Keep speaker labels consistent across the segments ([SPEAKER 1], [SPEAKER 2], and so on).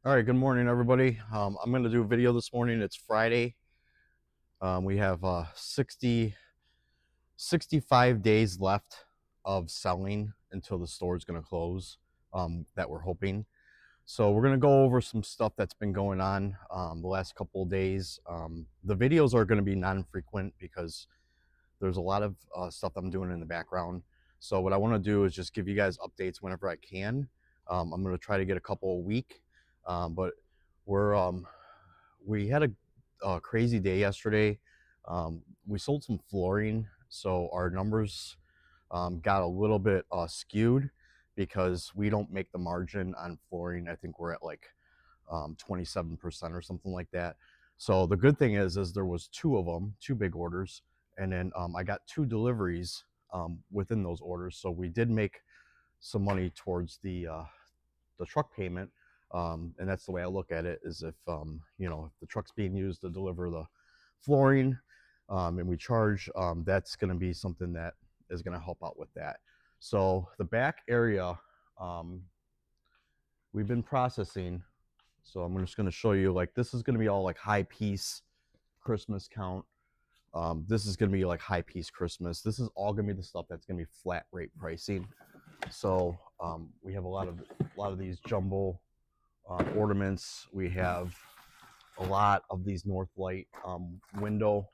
[SPEAKER 1] All right, good morning, everybody. I'm going to do a video this morning. It's Friday. We have 65 days left of selling until the store is going to close, that we're hoping. So we're going to go over some stuff that's been going on the last couple of days. The videos are going to be non-frequent because there's a lot of stuff I'm doing in the background. So what I want to do is just give you guys updates whenever I can. I'm going to try to get a couple a week, but we're we had a crazy day yesterday. We sold some flooring, so our numbers got a little bit skewed because we don't make the margin on flooring. I think we're at like 27% or something like that. So the good thing is there was two of them, two big orders, and then I got two deliveries within those orders. So we did make some money towards the truck payment. And that's the way I look at it, is if if the truck's being used to deliver the flooring, and we charge, that's going to be something that is going to help out with that. So the back area, um, we've been processing. So I'm just going to show you, like, this is going to be all like high piece Christmas count. This is going to be like high piece Christmas. This is all going to be the stuff that's going to be flat rate pricing. So we have a lot of these jumbo ornaments. We have a lot of these Northlight window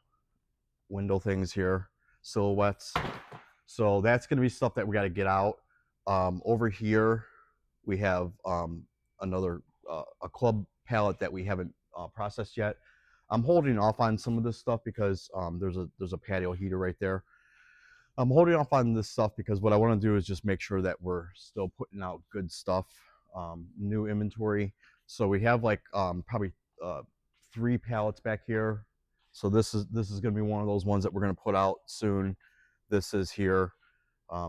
[SPEAKER 1] things here, silhouettes. So that's going to be stuff that we got to get out. Over here, we have another a club pallet that we haven't processed yet. I'm holding off on some of this stuff because there's a patio heater right there. I'm holding off on this stuff because what I want to do is just make sure that we're still putting out good stuff, new inventory. So we have like probably uh, 3 pallets back here. So this is going to be one of those ones that we're going to put out soon. This is here.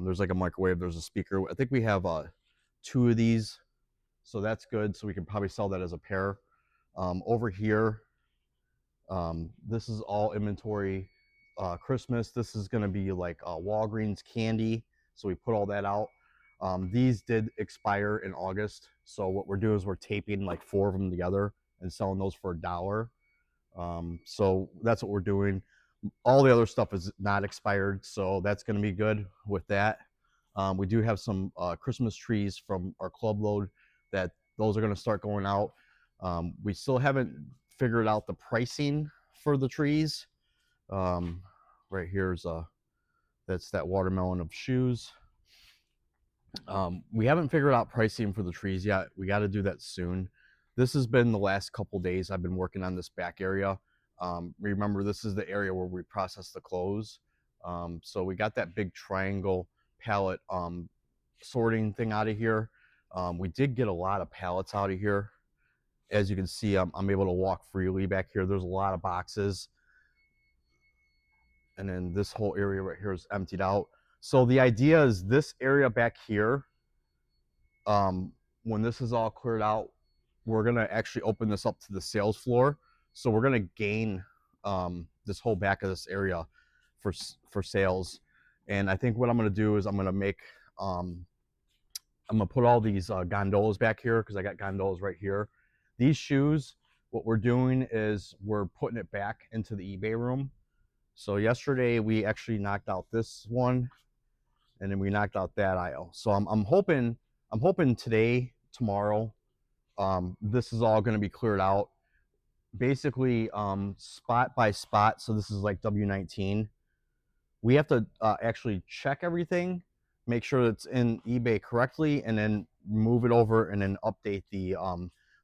[SPEAKER 1] There's like a microwave. There's a speaker. I think we have 2 of these, so that's good. So we can probably sell that as a pair. Over here, this is all inventory. Christmas, this is going to be like Walgreens candy. So we put all that out. These did expire in August. So what we're doing is we're taping like 4 of them together and selling those for $1. So that's what we're doing. All the other stuff is not expired, so that's going to be good with that. We do have some Christmas trees from our club load that those are going to start going out. We still haven't figured out the pricing for the trees. Right here's that's that watermelon of shoes. We haven't figured out pricing for the trees yet. We got to do that soon. This has been the last couple days I've been working on this back area. Remember, this is the area where we process the clothes. So we got that big triangle pallet sorting thing out of here. We did get a lot of pallets out of here. As you can see, I'm able to walk freely back here. There's a lot of boxes. And then this whole area right here is emptied out. So the idea is this area back here, when this is all cleared out, we're going to actually open this up to the sales floor. So we're going to gain this whole back of this area for sales. And I think what I'm going to do is I'm going to make I'm going to put all these gondolas back here because I got gondolas right here. These shoes, what we're doing is we're putting it back into the eBay room. So yesterday we actually knocked out this one, and then we knocked out that aisle. So I'm hoping today, tomorrow, this is all going to be cleared out, basically spot by spot. So this is like W19. We have to actually check everything, make sure it's in eBay correctly, and then move it over and then update the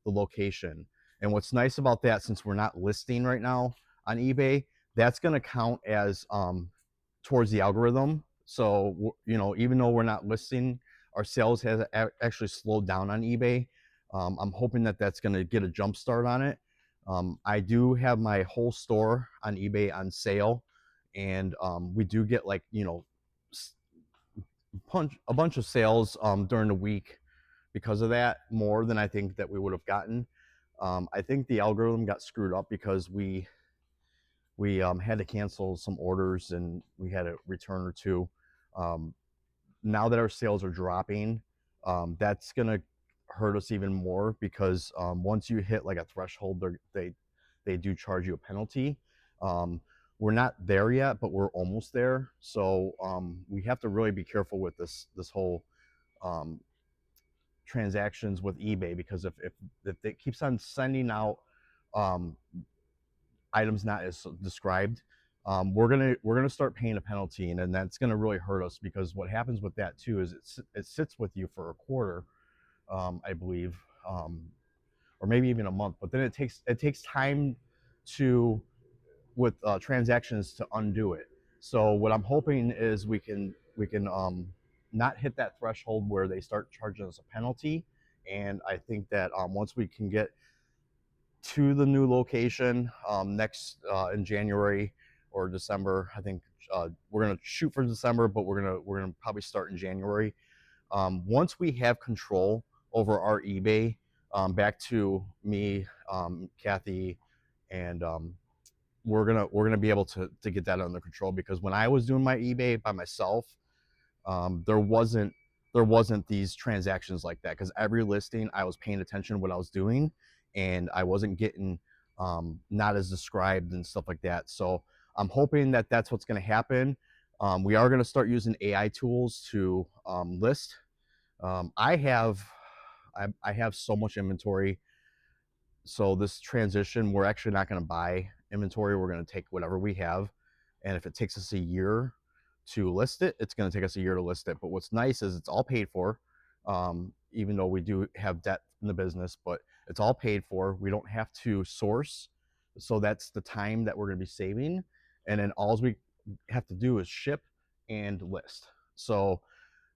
[SPEAKER 1] location. And what's nice about that, since we're not listing right now on eBay, that's going to count as towards the algorithm. So even though we're not listing, our sales has actually slowed down on eBay. I'm hoping that that's going to get a jump start on it. I do have my whole store on eBay on sale, and we do get like a bunch of sales during the week because of that, more than I think that we would have gotten. I think the algorithm got screwed up because we had to cancel some orders and we had a return or two. Now that our sales are dropping, that's gonna hurt us even more because once you hit like a threshold, they do charge you a penalty. Um, we're not there yet, but we're almost there. So we have to really be careful with this whole um, transactions with eBay, because if it keeps on sending out um, items not as described, we're gonna start paying a penalty, and then that's gonna really hurt us, because what happens with that too is it sits with you for a quarter, I believe, or maybe even a month. But then it takes time to with transactions to undo it. So what I'm hoping is we can not hit that threshold where they start charging us a penalty. And I think that once we can get to the new location next in January or December, I think we're gonna shoot for December, but we're gonna probably start in January. Once we have control over our eBay, back to me, Kathy, and we're gonna be able to get that under control, because when I was doing my eBay by myself, there wasn't these transactions like that, because every listing I was paying attention to what I was doing, and I wasn't getting not as described and stuff like that. So I'm hoping that that's what's going to happen. We are going to start using AI tools to list. I have so much inventory, so this transition, we're actually not going to buy inventory. We're going to take whatever we have, and if it takes us a year to list it, it's going to take us a year to list it. But what's nice is it's all paid for, even though we do have debt in the business, but it's all paid for. We don't have to source, so that's the time that we're going to be saving, and then all we have to do is ship and list. So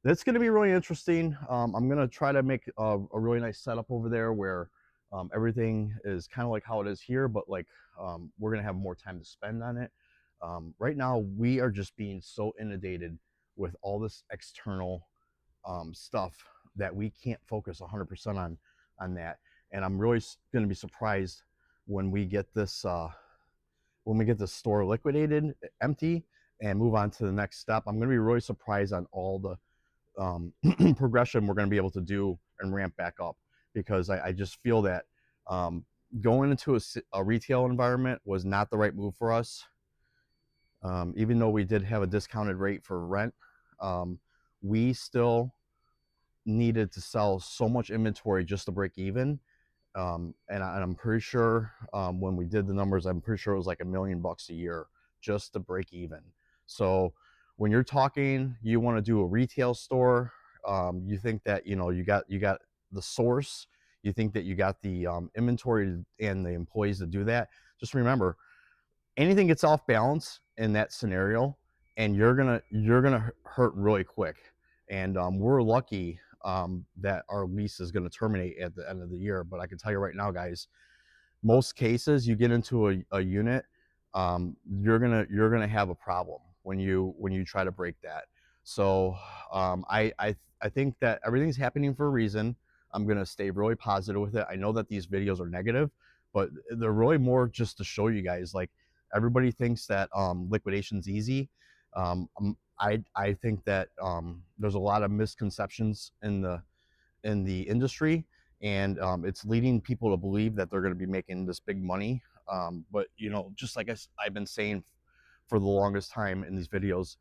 [SPEAKER 1] that's going to be really interesting. I'm going to try to make a really nice setup over there where everything is kind of like how it is here, but like we're going to have more time to spend on it. Right now, we are just being so inundated with all this external stuff that we can't focus 100% on that. And I'm really going to be surprised when we get this store liquidated, empty, and move on to the next step. I'm going to be really surprised on all the progression we're going to be able to do and ramp back up, because I just feel that going into a retail environment was not the right move for us. Even though we did have a discounted rate for rent, we still needed to sell so much inventory just to break even. And I'm pretty sure when we did the numbers, I'm pretty sure it was like $1 million a year just to break even. So when you're talking, you want to do a retail store, you think that you got the source, you think that you got the inventory and the employees to do that. Just remember, anything gets off balance in that scenario, and you're gonna hurt really quick. And we're lucky that our lease is going to terminate at the end of the year. But I can tell you right now, guys, most cases you get into a unit, you're gonna have a problem when you try to break that. So I think that everything's happening for a reason. I'm gonna stay really positive with it. I know that these videos are negative, but they're really more just to show you guys, like, everybody thinks that liquidation's easy. I think that there's a lot of misconceptions in the industry, and it's leading people to believe that they're going to be making this big money. But just like I've been saying for the longest time in these videos,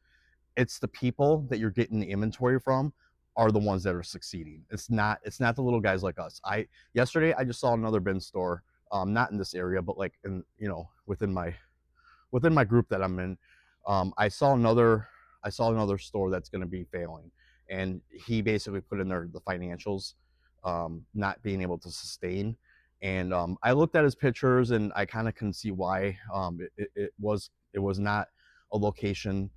[SPEAKER 1] it's the people that you're getting the inventory from are the ones that are succeeding. It's not the little guys like us. Yesterday I just saw another bin store, not in this area, but like in within my group that I'm in. I saw another store that's going to be failing, and he basically put in there the financials not being able to sustain. And I looked at his pictures, and I kind of can see why. It was not a location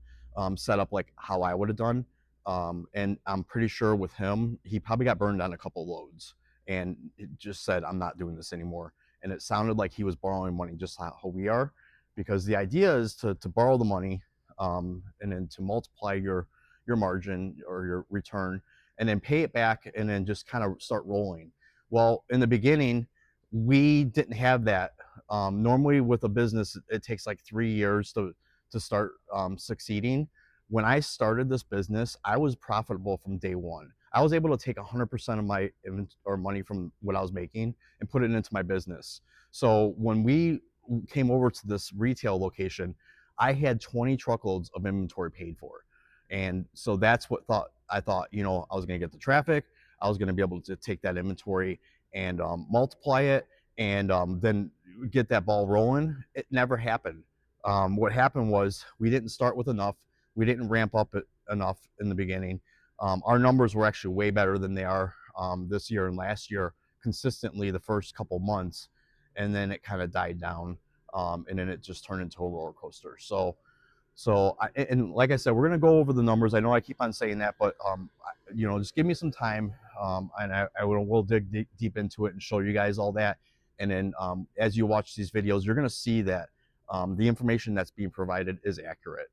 [SPEAKER 1] set up like how I would have done. And I'm pretty sure with him, he probably got burned on a couple loads, and it just said, "I'm not doing this anymore." And it sounded like he was borrowing money, just how we are, because the idea is to borrow the money, and then to multiply your margin or your return, and then pay it back, and then just kind of start rolling. Well, in the beginning, we didn't have that. Normally, with a business, it takes like 3 years to start succeeding. When I started this business, I was profitable from day one. I was able to take 100% of my money from what I was making and put it into my business. So when we came over to this retail location, I had 20 truckloads of inventory paid for. And so that's what I thought, you know, I was going to get the traffic. I was going to be able to take that inventory and multiply it and then get that ball rolling. It never happened. What happened was we didn't start with enough. We didn't ramp up it enough in the beginning. Our numbers were actually way better than they are this year and last year consistently the first couple months, and then it kind of died down, and then it just turned into a roller coaster. And like I said, we're gonna go over the numbers. I know I keep on saying that, but you know, just give me some time, and we'll dig deep into it and show you guys all that. And then as you watch these videos, you're gonna see that the information that's being provided is accurate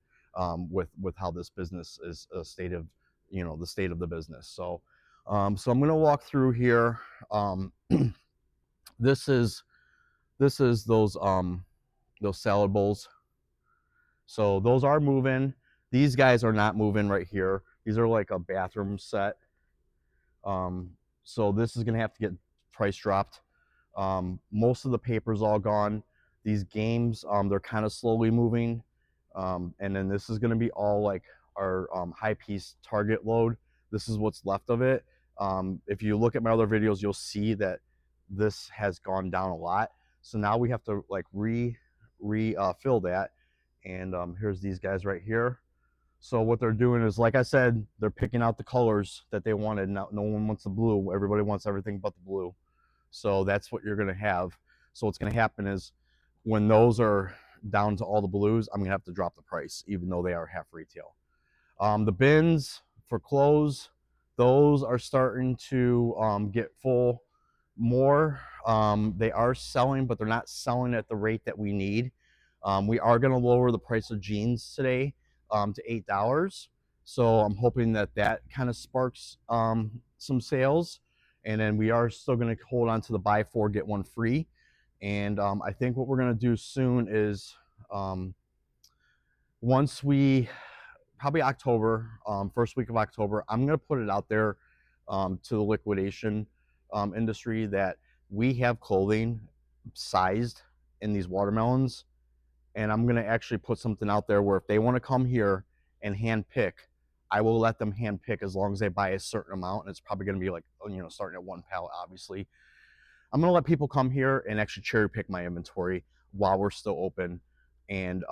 [SPEAKER 1] with how this business is a state of, you know, the state of the business. So so I'm gonna walk through here. This is those salad bowls. So those are moving. These guys are not moving right here. These are like a bathroom set. So this is gonna have to get price dropped. Most of the paper's all gone. These games, they're kind of slowly moving. And then this is gonna be all like our high piece target load. This is what's left of it. If you look at my other videos, you'll see that this has gone down a lot. So now we have to like fill that. And here's these guys right here. So what they're doing is, like I said, they're picking out the colors that they wanted. Now, no one wants the blue. Everybody wants everything but the blue. So that's what you're going to have. So what's going to happen is when those are down to all the blues, I'm going to have to drop the price, even though they are half retail. The bins for clothes, those are starting to get full more. They are selling, but they're not selling at the rate that we need. We are going to lower the price of jeans today to $8. So I'm hoping that that kind of sparks some sales. And then we are still going to hold on to the buy four, get one free. And I think what we're going to do soon is once we, probably October, first week of October, I'm going to put it out there to the liquidation industry that we have clothing sized in these watermelons. And I'm going to actually put something out there where if they want to come here and hand pick, I will let them hand pick as long as they buy a certain amount. And it's probably going to be like, you know, starting at one pallet, obviously. I'm going to let people come here and actually cherry pick my inventory while we're still open and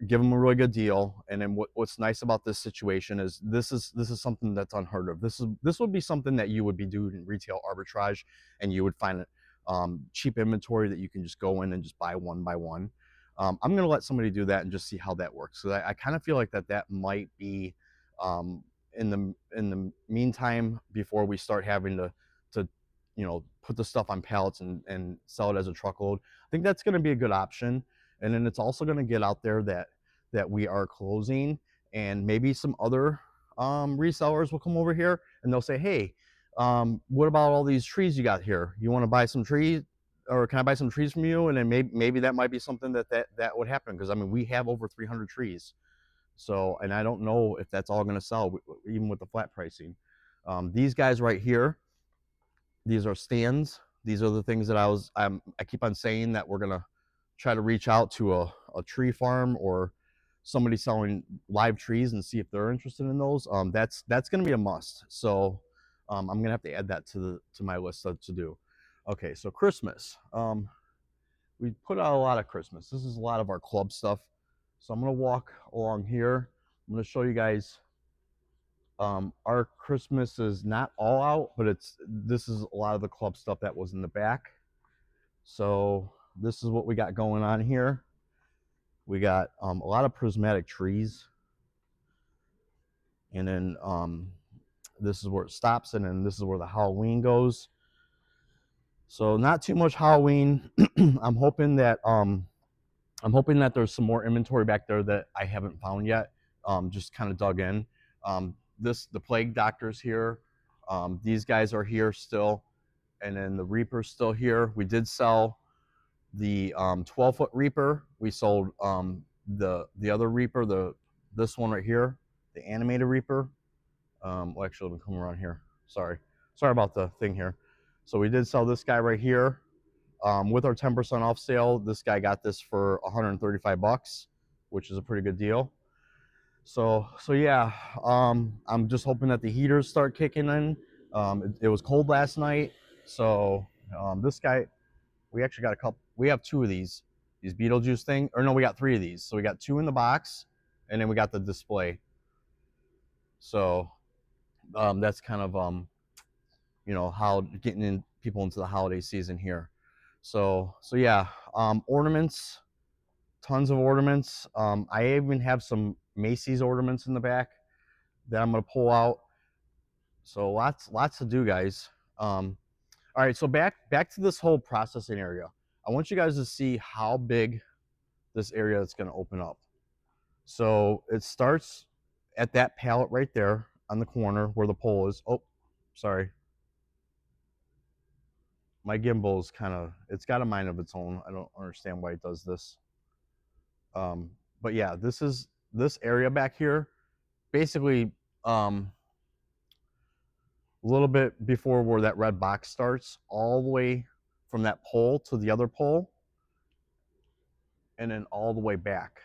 [SPEAKER 1] give them a really good deal. And then what's nice about this situation is this is something that's unheard of. This would be something that you would be doing in retail arbitrage, and you would find cheap inventory that you can just go in and just buy one by one. I'm going to let somebody do that and just see how that works. So I kind of feel like that might be in the meantime, before we start having to you know, put the stuff on pallets and sell it as a truckload. I think that's going to be a good option. And then it's also going to get out there that we are closing, and maybe some other resellers will come over here and they'll say, hey, what about all these trees you got here? You want to buy some trees, or can I buy some trees from you? And then maybe that might be something that would happen, because I mean, we have over 300 trees. So, and I don't know if that's all going to sell, even with the flat pricing. These guys right here, these are stands. These are the things that I keep on saying that we're gonna try to reach out to a tree farm or somebody selling live trees and see if they're interested in those. That's gonna be a must. So I'm gonna have to add that to my list to do. Okay, so Christmas. We put out a lot of Christmas. This is a lot of our club stuff. So I'm gonna walk along here. I'm gonna show you guys. Our Christmas is not all out, but this is a lot of the club stuff that was in the back. So this is what we got going on here. We got a lot of prismatic trees, and then this is where it stops, and then this is where the Halloween goes. So not too much Halloween. I'm hoping that there's some more inventory back there that I haven't found yet. Just kind of dug in. The plague doctor's here. These guys are here still, and then the Reaper's still here. We did sell the 12-foot Reaper. We sold the other Reaper, this one right here, the animated Reaper. Well, actually, let me come around here. Sorry about the thing here. So we did sell this guy right here with our 10% off sale. This guy got this for 135 bucks, which is a pretty good deal. So yeah, I'm just hoping that the heaters start kicking in. It was cold last night, so this guy, we actually got a couple. We have two of these Beetlejuice thing, or no, we got three of these. So we got two in the box, and then we got the display. So that's kind of how getting in people into the holiday season here. So yeah, ornaments, tons of ornaments. I even have some Macy's ornaments in the back that I'm gonna pull out. So lots to do, guys. All right, so back to this whole processing area. I want you guys to see how big this area that's gonna open up. So it starts at that pallet right there on the corner where the pole is. Oh, sorry. My gimbal is it's got a mind of its own. I don't understand why it does this. But yeah, this area back here, basically a little bit before where that red box starts, all the way from that pole to the other pole, and then all the way back.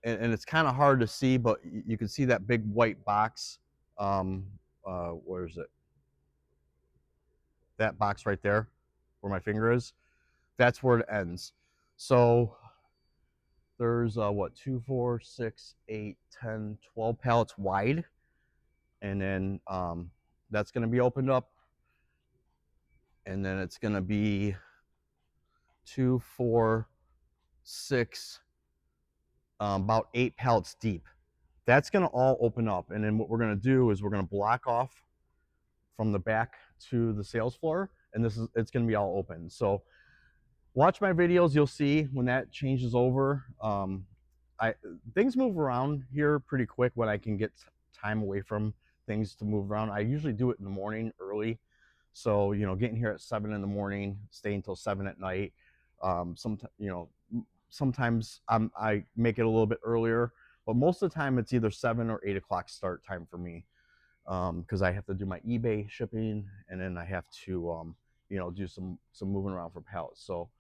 [SPEAKER 1] And it's kind of hard to see, but you can see that big white box. Where is it? That box right there, where my finger is. That's where it ends. So there's what, 2, 4, 6, 8, 10, 12 pallets wide, and then that's going to be opened up, and then it's going to be 2, 4, 6, about 8 pallets deep. That's going to all open up, and then what we're going to do is we're going to block off from the back to the sales floor, and it's going to be all open. So watch my videos, you'll see when that changes over. Things move around here pretty quick when I can get time away from things to move around. I usually do it in the morning early, so getting here at 7 in the morning, staying until 7 at night. Sometimes I make it a little bit earlier, but most of the time it's either 7 or 8 o'clock start time for me, because I have to do my eBay shipping, and then I have to do some moving around for pallets. So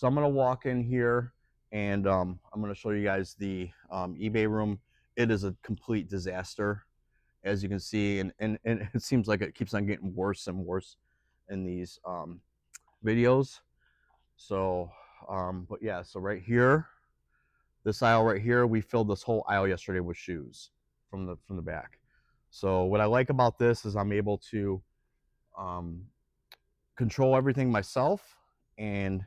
[SPEAKER 1] I'm gonna walk in here, and I'm gonna show you guys the eBay room. It is a complete disaster, as you can see, and it seems like it keeps on getting worse and worse in these videos. So but yeah, so right here, this aisle right here, we filled this whole aisle yesterday with shoes from the back. So what I like about this is I'm able to control everything myself, and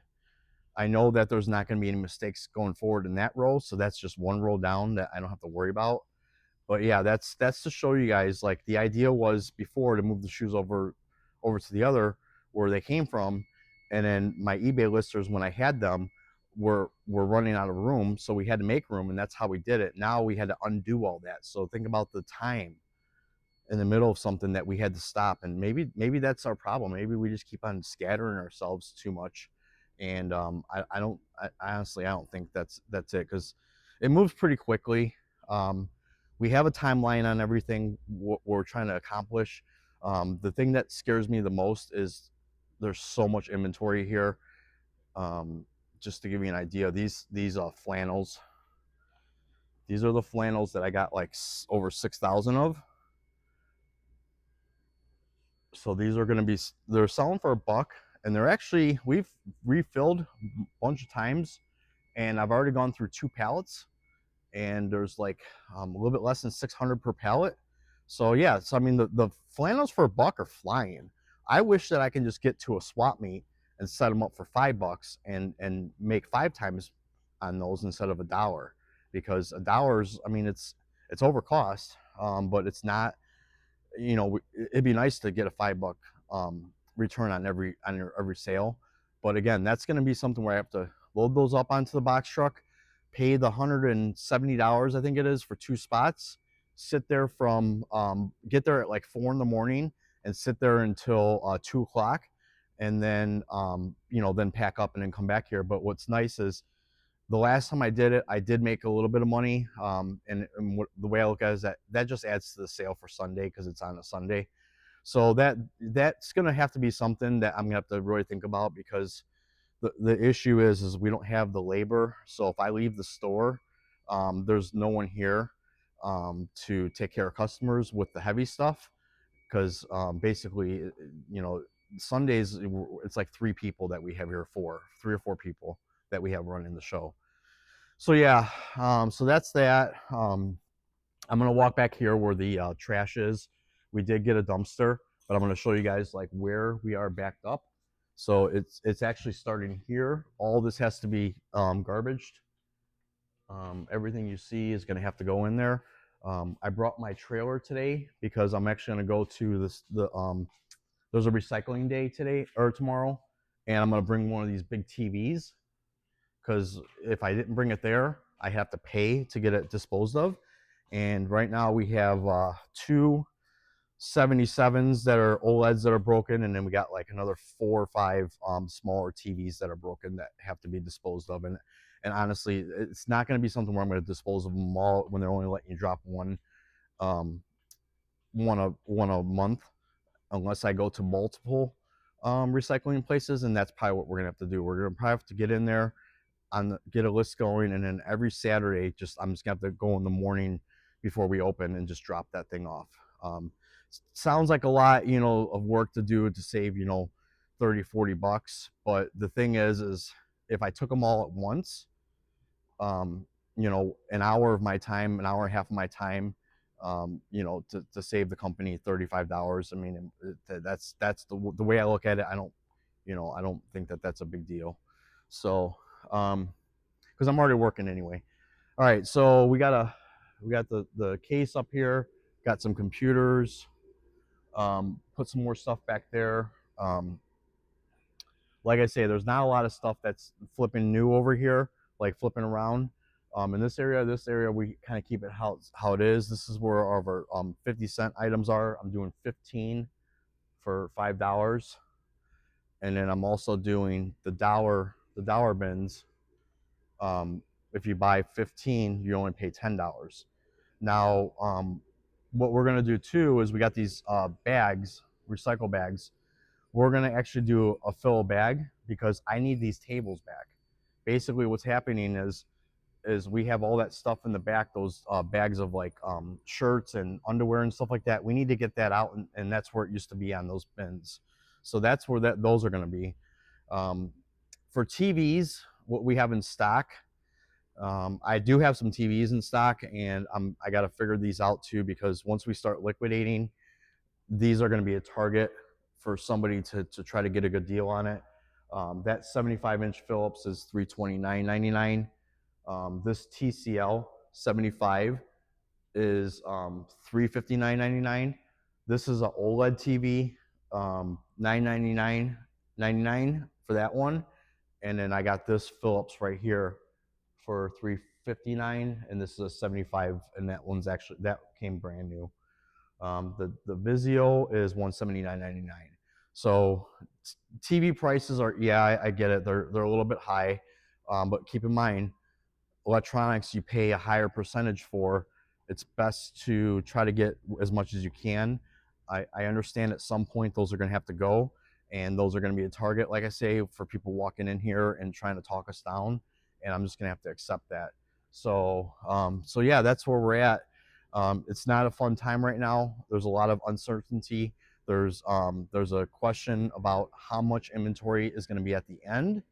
[SPEAKER 1] I know that there's not going to be any mistakes going forward in that row. So that's just one row down that I don't have to worry about. But yeah, that's to show you guys, like, the idea was before to move the shoes over to the other where they came from, and then my eBay listers, when I had them, were running out of room, so we had to make room, and that's how we did it. Now we had to undo all that. So think about the time in the middle of something that we had to stop, and maybe that's our problem. Maybe we just keep on scattering ourselves too much, and I honestly I don't think that's it, because it moves pretty quickly. We have a timeline on everything we're trying to accomplish. The thing that scares me the most is there's so much inventory here. Just to give you an idea, these flannels, these are the flannels that I got like over 6,000 of. So these are going to be, they're selling for $1, and they're actually, we've refilled a bunch of times, and I've already gone through 2 pallets, and there's like a little bit less than 600 per pallet. So yeah, so I mean the flannels for $1 are flying. I wish that I can just get to a swap meet and set them up for $5 and make 5 times on those instead of $1, because $1, I mean, it's over cost, but it's not, it'd be nice to get a $5 return on every sale. But again, that's going to be something where I have to load those up onto the box truck, pay the $170, I think it is, for 2 spots, sit there from get there at like 4 in the morning and sit there until 2 o'clock, and then then pack up and then come back here. But what's nice is The last time I did it, I did make a little bit of money. The way I look at it is that just adds to the sale for Sunday because it's on a Sunday. So that's gonna have to be something that I'm gonna have to really think about, because the issue is we don't have the labor. So if I leave the store, there's no one here to take care of customers with the heavy stuff, because basically, you know, Sundays it's like 3 people that we have here, 3 or 4 people that we have running the show. So yeah, so that's that. I'm gonna walk back here where the trash is. We did get a dumpster, but I'm gonna show you guys like where we are backed up. So it's actually starting here. All this has to be garbaged. Everything you see is gonna have to go in there. I brought my trailer today because I'm actually gonna go to there's a recycling day today or tomorrow, and I'm gonna bring one of these big TVs, because if I didn't bring it there, I have to pay to get it disposed of. And right now we have two 77s that are OLEDs that are broken, and then we got like another 4 or 5 smaller TVs that are broken that have to be disposed of. And honestly, it's not going to be something where I'm going to dispose of them all when they're only letting you drop um, one a month, unless I go to multiple recycling places, and that's probably what we're gonna have to do. We're gonna probably have to get in there get a list going, and then every Saturday, I'm just gonna have to go in the morning before we open and just drop that thing off. Sounds like a lot, you know, of work to do to save, you know, 30-40 bucks, but the thing is if I took them all at once, you know, an hour of my time, an hour and a half of my time, you know, to save the company $35. I mean, that's the way I look at it. I don't, you know, I don't think that that's a big deal. So, because I'm already working anyway. All right, so we got the case up here, got some computers, put some more stuff back there. Like I say, there's not a lot of stuff that's flipping new over here, like flipping around. In this area, we kind of keep it how it is. This is where all of our 50-cent items are. I'm doing 15 for $5, and then I'm also doing the dollar bins. If you buy 15, you only pay $10. Now, what we're gonna do too is we got these bags, recycle bags. We're gonna actually do a fill bag because I need these tables back. Basically, what's happening is we have all that stuff in the back, those bags of like shirts and underwear and stuff like that. We need to get that out, and that's where it used to be on those bins. So that's where those are gonna be. For TVs, what we have in stock, I do have some TVs in stock, and I got to figure these out too, because once we start liquidating, these are going to be a target for somebody to try to get a good deal on it. That 75-inch Philips is $329.99. This TCL 75 is $359.99. This is an OLED TV, $999.99 for that one. And then I got this Philips right here for $359, and this is a 75, and that came brand new. The Vizio is $179.99. So TV prices are, yeah, I get it. They're a little bit high, but keep in mind, electronics you pay a higher percentage for. It's best to try to get as much as you can. I understand at some point those are going to have to go, and those are going to be a target, like I say, for people walking in here and trying to talk us down, and I'm just going to have to accept that. So so yeah, that's where we're at. It's not a fun time right now. There's a lot of uncertainty. There's a question about how much inventory is going to be at the end,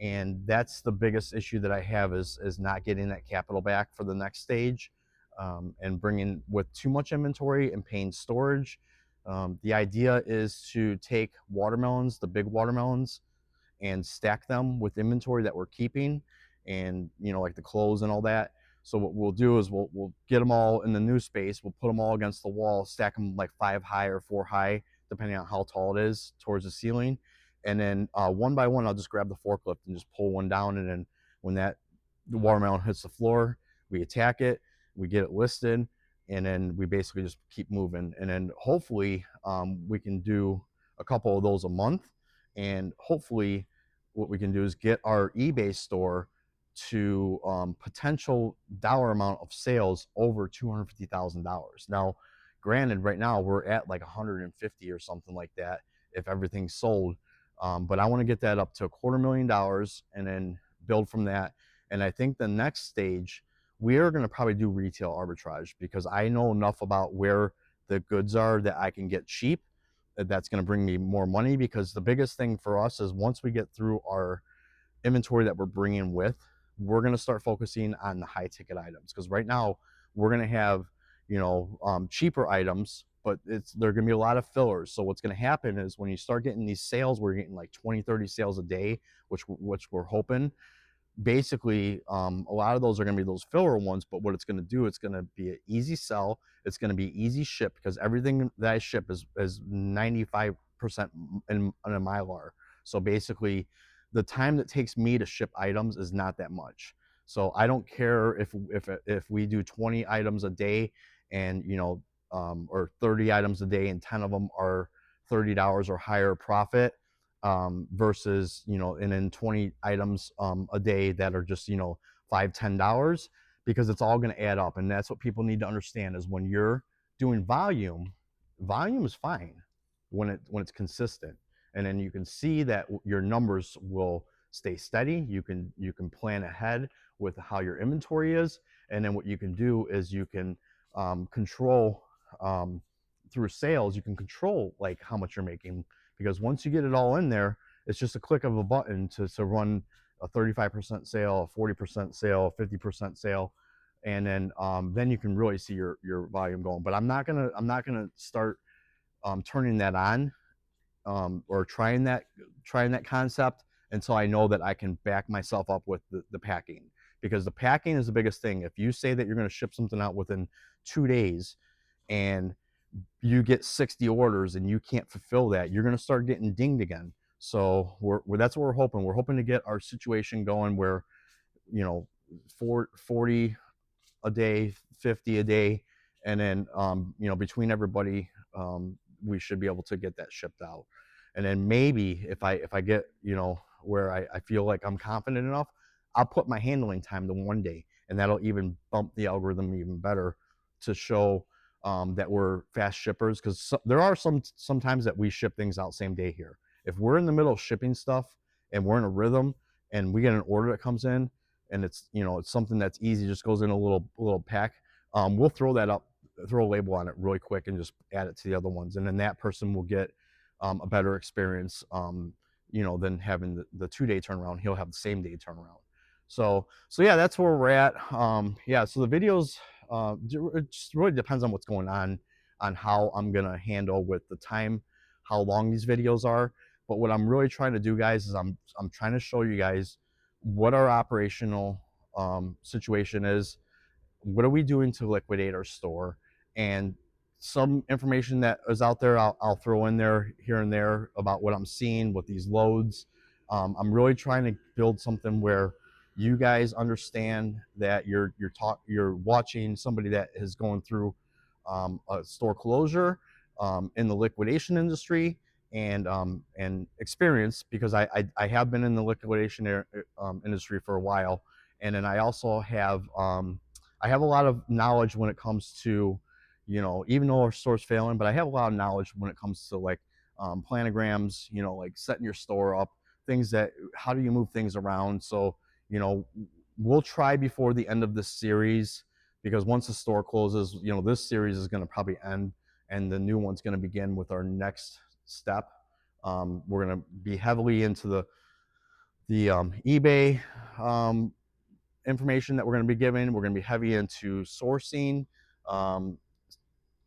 [SPEAKER 1] and that's the biggest issue that I have is not getting that capital back for the next stage, and bringing with too much inventory and paying storage. The idea is to take watermelons, the big watermelons, and stack them with inventory that we're keeping, and you know, like the clothes and all that. So what we'll do is we'll get them all in the new space. We'll put them all against the wall, stack them like 5 high or 4 high, depending on how tall it is, towards the ceiling. And then one by one, I'll just grab the forklift and just pull one down. And then when the watermelon hits the floor, we attack it, we get it listed, and then we basically just keep moving. And then hopefully we can do a couple of those a month, and hopefully what we can do is get our eBay store to potential dollar amount of sales over $250,000. Now, granted, right now we're at like 150 or something like that if everything's sold. But I want to get that up to $250,000 and then build from that. And I think the next stage, we are going to probably do retail arbitrage, because I know enough about where the goods are that I can get cheap. That's going to bring me more money, because the biggest thing for us is once we get through our inventory that we're bringing with, we're going to start focusing on the high ticket items, because right now we're going to have, cheaper items, but they're going to be a lot of fillers. So what's going to happen is when you start getting these sales, we're getting like 20, 30 sales a day, which we're hoping. Basically, a lot of those are going to be those filler ones, but what it's going to do, it's going to be an easy sell. It's going to be easy ship, because everything that I ship is 95% in a Mylar. So basically, the time that takes me to ship items is not that much. So I don't care if we do 20 items a day, and or 30 items a day, and 10 of them are $30 or higher profit, versus, and then 20 items a day that are just, $5-10, because it's all going to add up. And that's what people need to understand, is when you're doing volume is fine when it's consistent, and then you can see that your numbers will stay steady. You can plan ahead with how your inventory is, and then what you can do is you can control, through sales, you can control like how much you're making, because once you get it all in there, it's just a click of a button to run a 35% sale, a 40% sale, a 50% sale, and then you can really see your volume going. But I'm not gonna start turning that on, or trying that concept until I know that I can back myself up with the packing, because the packing is the biggest thing. If you say that you're going to ship something out within 2 days, and you get 60 orders and you can't fulfill that, you're going to start getting dinged again. So that's what we're hoping. We're hoping to get our situation going where, 40 a day, 50 a day, and then between everybody, we should be able to get that shipped out. And then maybe if I get, where I feel like I'm confident enough, I'll put my handling time to 1 day, and that'll even bump the algorithm even better to show that we're fast shippers, because there are sometimes that we ship things out same day here. If we're in the middle of shipping stuff and we're in a rhythm and we get an order that comes in, and it's it's something that's easy, just goes in a little pack, we'll throw a label on it really quick and just add it to the other ones, and then that person will get a better experience, than having the 2-day turnaround. He'll have the same day turnaround. So yeah, that's where we're at. Yeah, so the videos, it just really depends on what's going on how I'm gonna handle with the time, how long these videos are. But what I'm really trying to do, guys, is I'm trying to show you guys what our operational situation is. What are we doing to liquidate our store? And some information that is out there, I'll throw in there here and there about what I'm seeing with these loads. I'm really trying to build something where you guys understand that you're watching somebody that is going through a store closure, in the liquidation industry, and experience, because I have been in the liquidation industry for a while, and then I also have I have a lot of knowledge when it comes to, even though our store's failing, but I have a lot of knowledge when it comes to like planograms, like setting your store up, things that, how do you move things around. So, we'll try before the end of this series, because once the store closes, this series is going to probably end, and the new one's going to begin with our next step. We're going to be heavily into the eBay information that we're going to be giving. We're going to be heavy into sourcing, um,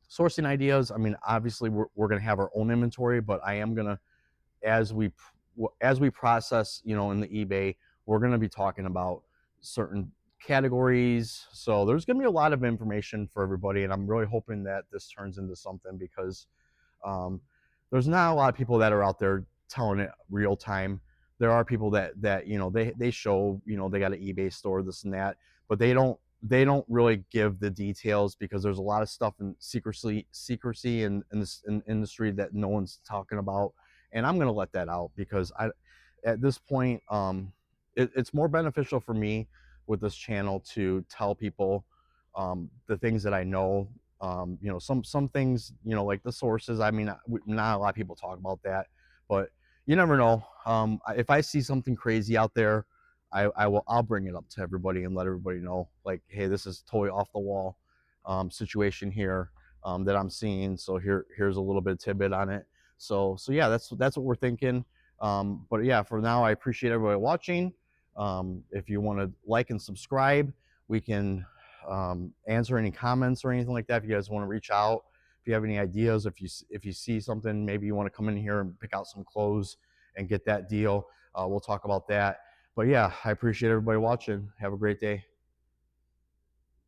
[SPEAKER 1] sourcing ideas. I mean, obviously we're going to have our own inventory, but I am going to, as we process, in the eBay, we're going to be talking about certain categories. So there's going to be a lot of information for everybody, and I'm really hoping that this turns into something, because there's not a lot of people that are out there telling it real time. There are people that they show, they got an eBay store, this and that, but they don't really give the details, because there's a lot of stuff in secrecy in this industry that no one's talking about. And I'm going to let that out, because at this point, it's more beneficial for me with this channel to tell people the things that I know. You know, some things, you know, like the sources. I mean, not a lot of people talk about that, but you never know. If I see something crazy out there, I'll bring it up to everybody and let everybody know, like, hey, this is totally off the wall situation here that I'm seeing. So here's a little bit of tidbit on it. So yeah, that's what we're thinking. But yeah, for now, I appreciate everybody watching. If you want to like and subscribe, we can answer any comments or anything like that. If you guys want to reach out, if you have any ideas, if you see something, maybe you want to come in here and pick out some clothes and get that deal, we'll talk about that. But yeah, I appreciate everybody watching. Have a great day.